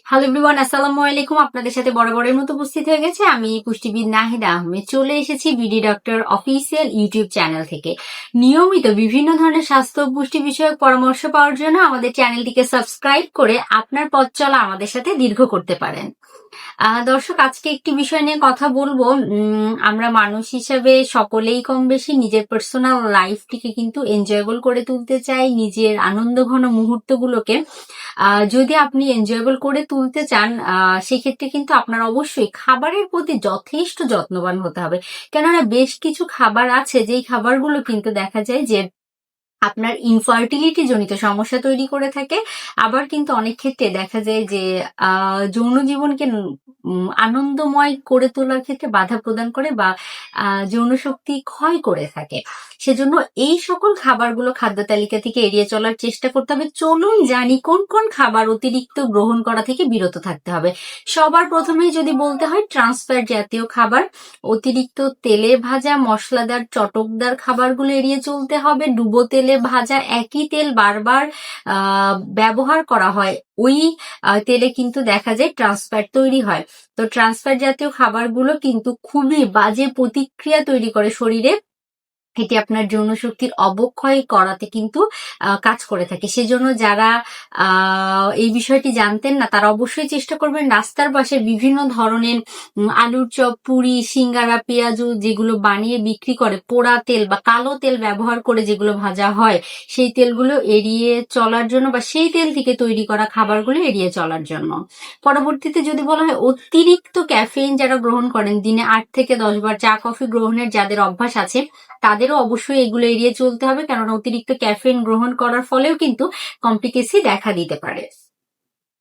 Hello everyone, আসসালামু আলাইকুম। আপনাদের সাথে বরাবরের মতো উপস্থিত হয়ে গেছে আমি পুষ্টিবিদ নাহিদা আহমেদ। চলে এসেছি BD doctor official YouTube channel থেকে। নিয়মিত বিভিন্ন ধরনের স্বাস্থ্য ও পুষ্টি বিষয়ক পরামর্শ পাওয়ার জন্য আমাদের চ্যানেলটিকে সাবস্ক্রাইব করে আপনার পথ চলা আমাদের সাথে দীর্ঘ করতে পারেন। দর্শক, আজকে একটি বিষয় নিয়ে কথা বলবো। আমরা মানুষ হিসেবে সকলেই কম বেশি নিজের পার্সোনাল লাইফটিকে কিন্তু এনজয়েবল করে তুলতে চাই, নিজের আনন্দঘন মুহূর্তগুলোকে যদি আপনি এনজয়েবল করে তুলতে চান, সেক্ষেত্রে কিন্তু আপনার অবশ্যই খাবারের প্রতি যথেষ্ট যত্নবান হতে হবে। কেননা বেশ কিছু খাবার আছে যেই খাবারগুলো কিন্তু দেখা যায় যে আপনার ইনফার্টিলিটি জনিত সমস্যা তৈরি করে থাকে। আবার কিন্তু অনেক ক্ষেত্রে দেখা যায় যে যৌন জীবনকে আনন্দময় করে তোলার ক্ষেত্রে বাধা প্রদান করে বা যৌন শক্তি ক্ষয় করে থাকে। সেজন্য এই সকল খাবারগুলো খাদ্য তালিকা থেকে এড়িয়ে চলার চেষ্টা করতে হবে। চলুন জানি কোন কোন খাবার অতিরিক্ত গ্রহণ করা থেকে বিরত থাকতে হবে। সবার প্রথমেই যদি বলতে হয়, ট্রান্সফ্যাট জাতীয় খাবার, অতিরিক্ত তেলে ভাজা মশলাদার চটকদার খাবারগুলো এড়িয়ে চলতে হবে। ডুবো তেলে ভাজা একই তেল বারবার ব্যবহার করা হয়, ওই তেলে কিন্তু দেখা যায় ট্রান্সফ্যাট তৈরি হয়। তো ট্রান্সফ্যাট জাতীয় খাবারগুলো কিন্তু খুবই বাজে প্রতিক্রিয়া তৈরি করে শরীরে। এটি আপনার যৌন শক্তির অবক্ষয় করাতে কিন্তু কাজ করে থাকে। সেজন্য যারা এই বিষয়টি জানতেন না, তারা অবশ্যই চেষ্টা করবেন রাস্তার পাশে বিভিন্ন ধরনের আলুর চপ, পুরি, সিঙ্গারা, পেঁয়াজু যেগুলো বানিয়ে বিক্রি করে, পোড়া তেল বা কালো তেল ব্যবহার করে যেগুলো ভাজা হয়, সেই তেলগুলো এড়িয়ে চলার জন্য বা সেই তেল থেকে তৈরি করা খাবারগুলো এড়িয়ে চলার জন্য। পরবর্তীতে যদি বলা হয়, অতিরিক্ত ক্যাফেইন যারা গ্রহণ করেন, দিনে 8 থেকে 10 বার চা কফি গ্রহণের যাদের অভ্যাস আছে, তাদেরও অবশ্যই এগুলো এড়িয়ে চলতে হবে। কেননা অতিরিক্ত ক্যাফেইন গ্রহণ করার ফলেও কিন্তু কমপ্লিকেসি দেখা দিতে পারে।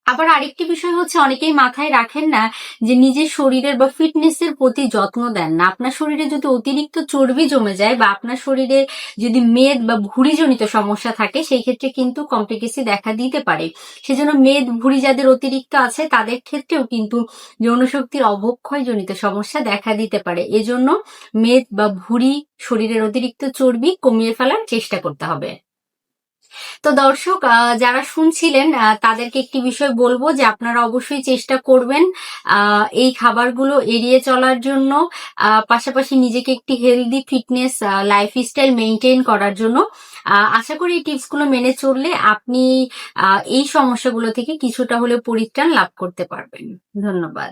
আবার আরেকটি বিষয় হচ্ছে, অনেকেই মাথায় রাখেন না যে নিজের শরীরের বা ফিটনেসের প্রতি যত্ন দেন না। আপনার শরীরে যদি অতিরিক্ত চর্বি জমে যায় বা আপনার শরীরে যদি মেদ বা ভুঁড়িজনিত সমস্যা থাকে, সেই ক্ষেত্রে কিন্তু কমপ্লিকেসি দেখা দিতে পারে। সেজন্য মেদ ভুঁড়ি যাদের অতিরিক্ত আছে, তাদের ক্ষেত্রেও কিন্তু যৌনশক্তির অবক্ষয়জনিত সমস্যা দেখা দিতে পারে। এজন্য মেদ বা ভুঁড়ি, শরীরের অতিরিক্ত চর্বি কমিয়ে ফেলার চেষ্টা করতে হবে। তো দর্শক, যারা শুনছিলেন তাদেরকে একটি বিষয় বলবো যে আপনারা অবশ্যই চেষ্টা করবেন এই খাবারগুলো এড়িয়ে চলার জন্য, পাশাপাশি নিজেকে একটি হেলদি ফিটনেস লাইফস্টাইল মেনটেন করার জন্য। আশা করি এই টিপসগুলো মেনে চললে আপনি এই সমস্যাগুলো থেকে কিছুটা হলেও পরিত্রাণ লাভ করতে পারবেন। ধন্যবাদ।